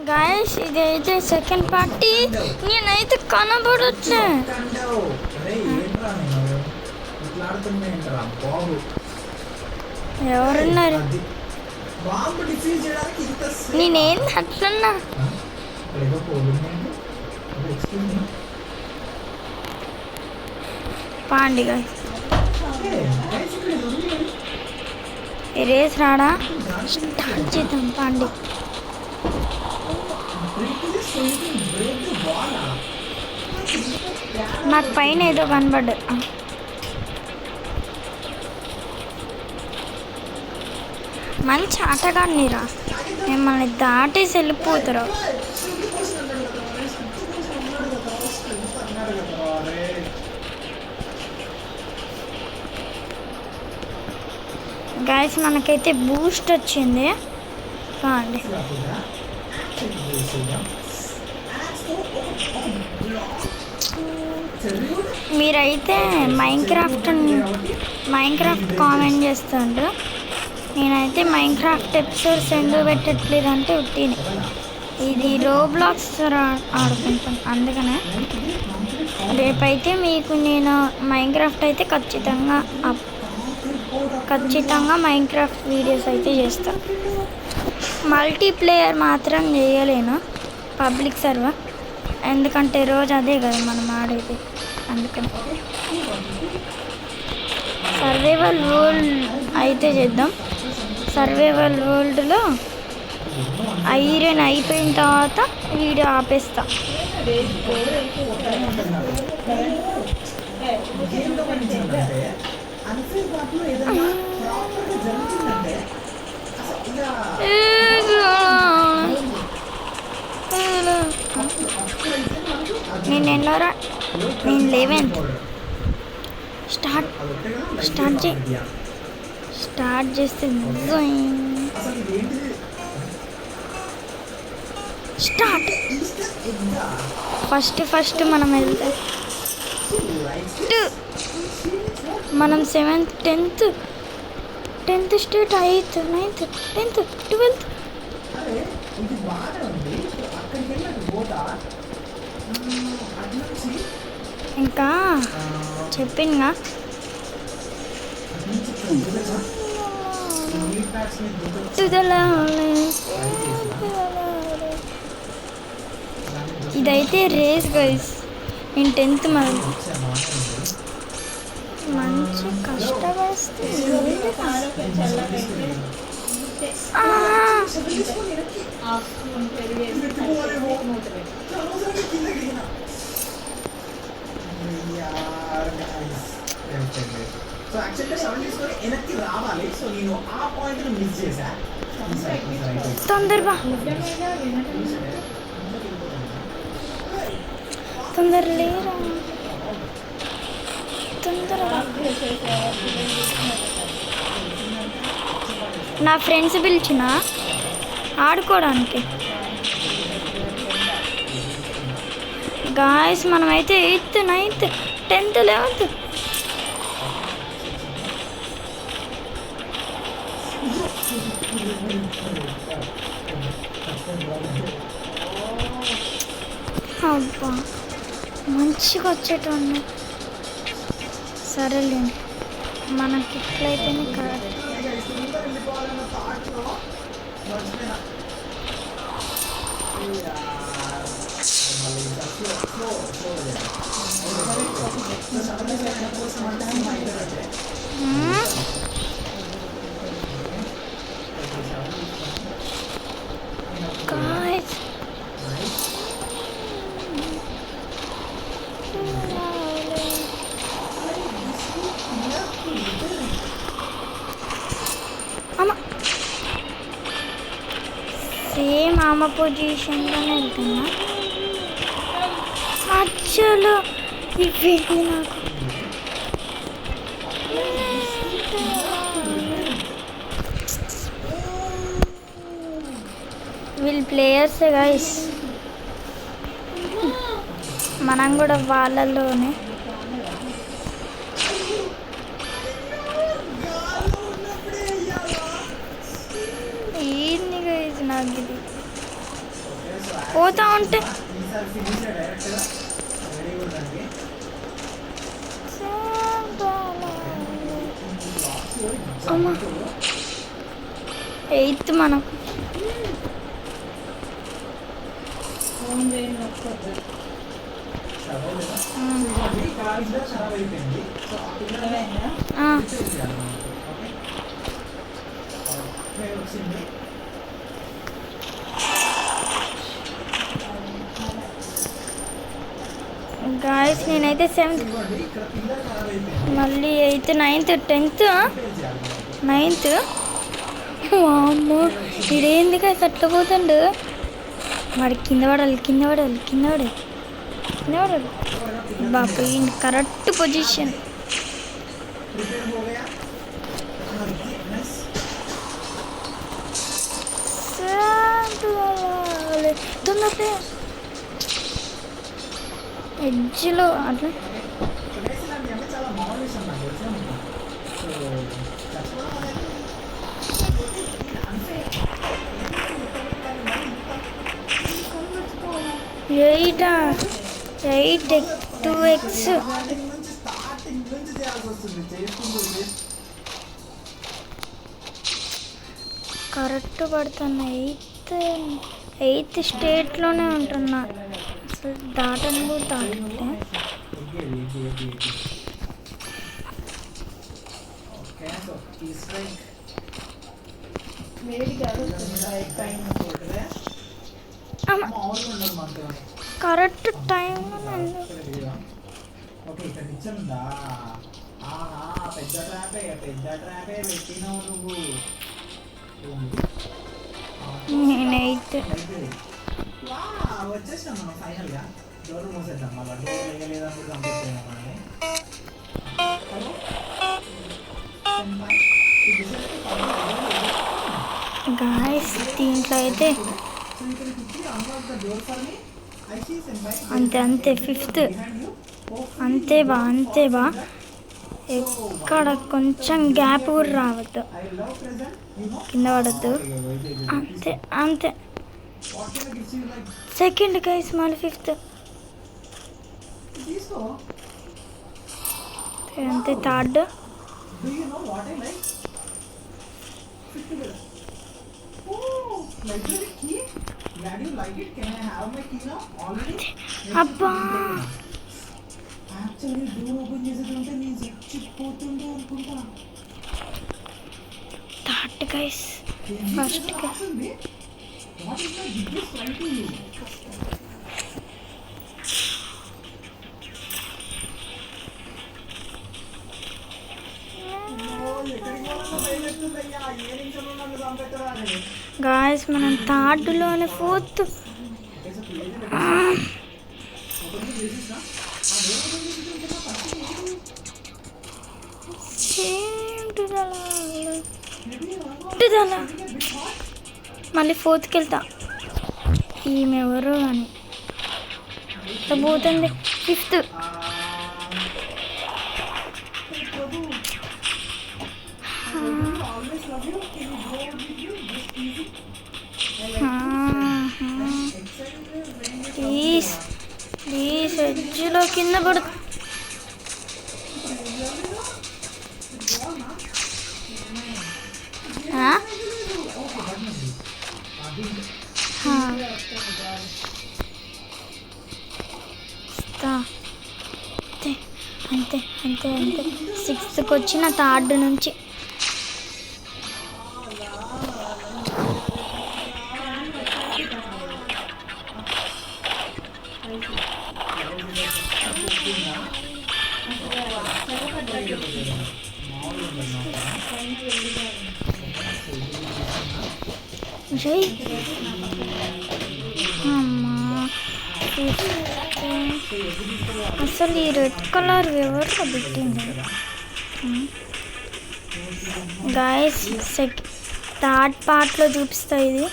Guys ఇదైతే second party. నేనైతే కనబడట్లే. ఎవరున్నారు? నేనేంది అట్లన్నా? పాండి గాయస్ రేస్ రాడా? స్టార్ట్ చేద్దాం పాండి. నాకు పైన ఏదో కనబడ్డ. మంచి ఆటగాడినిరా, మిమ్మల్ని దాటేసి వెళ్ళిపోతారు. గాయస్ మనకైతే బూస్ట్ వచ్చింది. కాండి మీరైతే మైన్క్రాఫ్ట్ కామెంట్ చేస్తుండ్రు. నేనైతే మైన్క్రాఫ్ట్ ఎపిసోడ్స్ ఎందుకు పెట్టట్లేదు అంటే ఉట్టిని ఇది రోబ్లాక్స్ ఆడుకుంటాం, అందుకనే రేపైతే మీకు నేను మైన్క్రాఫ్ట్ అయితే ఖచ్చితంగా మైన్క్రాఫ్ట్ వీడియోస్ అయితే చేస్తాను. మల్టీప్లేయర్ మాత్రం చేయలేను, పబ్లిక్ సర్వర్, ఎందుకంటే రోజు అదే కదా మనం ఆడేది. అందుకని సర్వైవల్ వరల్డ్ అయితే చేద్దాం. సర్వైవల్ వరల్డ్లో ఐరన్ అయిపోయిన తర్వాత వీడియో ఆపేస్తా. నేను ఎన్నోరా? నేను 11th. స్టార్ట్ చేస్తే ఫస్ట్ మనం వెళ్తే మనం 7th 10th state 8th 9th 10th 12th. ఇంకా చెప్పింగా ఇదైతే రేస్ గైస్. నేను 10th మంచి కష్టపడిస్తే సో యాక్చువల్గా 7 తీసుకొని వెనక్కి రావాలి. సో నేను ఆ పాయింట్ మిస్ చేశా. తొందరగా లేరా, తొందరగా. నా ఫ్రెండ్స్ పిలిచిన ఆడుకోవడానికి. గాయస్ మనమైతే 8th 9th 10th 11th. అబ్బా మంచిగా వచ్చేటోన్ని. సరేలేండి, మనకి ఇట్లయితేనే కరెక్ట్. సేమ్ ఆమె పొజిషన్లోనే వెళ్తున్నా. అచ్చలో ఇవేంటి నాకు వీళ్ళు ప్లేయర్స్ గైస్, మనం కూడా వాళ్ళలోనే. ఏంది గైస్ నాకు ఇది పోతా ఉంటే ఈసారి ఫినిష్ డైరెక్ట్గా రెడీ ఉందండి. అమ్మా 8th మనం ఖరాబ్ అయిపోయింది. సో ఆ పిల్లలు ఆ, వచ్చింది. గాయస్ నేనైతే 7th, ఇవ్వండి, ఇక్కడ పిల్లలు ఖరాబ్ అయిపోయింది. మళ్ళీ 8th, 9th, 10th, రిపేర్ చేయాలి మనకి. 9th. అమ్మో ఇదేంది గాయస్ అట్లా పోతుండు. వాడి కింద పడాలి, కింద పడాలి, కింద పడాలి, కింద పడాలి. బాబు కరెక్ట్ పొజిషన్. रिपेयर हो गया. नाइस. తొందరగా ఎడ్జ్లో అట్లా గైస్ ఇలా మీ అమ్మ చాలా మామూలు విషయం నాకు తెలిసిన. సో చచ్చిపోవడం అనేది అంతే. 8 2x స్టార్టింగ్ నుంచి చేయాల్సి వస్తుంది. చేసుకుంటూ కరెక్ట్ పడుతున్నా. 8th స్టేట్లోనే ఉంటున్నా. అసలు దాటని కూడా దాటంటే ఓకే. సో ఈ స్ట్రైక్ మామూలుగా ఉండదు మనతో. Correct time. ఓకే ఇక్కడ కిచెన్ ఉందా? ఆహా పెద్ద ట్రాపే పెట్టినావు నువ్వు. నేను 8th. వచ్చేసాం మనం ఫైనల్గా. డోర్ మూసేద్దాం. మళ్ళీ డోర్ వేయలేదని పంపిస్తున్నాం మనల్ని. గాయస్ దీంట్లో అయితే అంతే 5th. అంతే బా ఎక్కడ కొంచెం గ్యాప్ కూడా రావద్దు, కింద పడద్దు. అంతే 2nd గైస్, మళ్ళీ 5th. అంతే 3rd. అబ్బా యాక్చువల్లీ డోర్ ఓపెన్ చేసేదంటే నేను చచ్చిపోతుండే అనుకుంటా. 3rd guys. First what is my biggest try to you? Guys మనం 3rd 4th. మళ్ళీ 4th వెళ్తా. ఈమె ఎవరు అని పోతుంది. 5th. ప్లీజ్ ఎడ్జ్లో కింద పడు. అంతే 6th వచ్చిన 3rd నుంచి. జై అమ్మా. అసలు ఈ రెడ్ కలర్ ఎవరు పెట్టింది గాయస్? 3rd పార్ట్లో చూపిస్తా ఇది.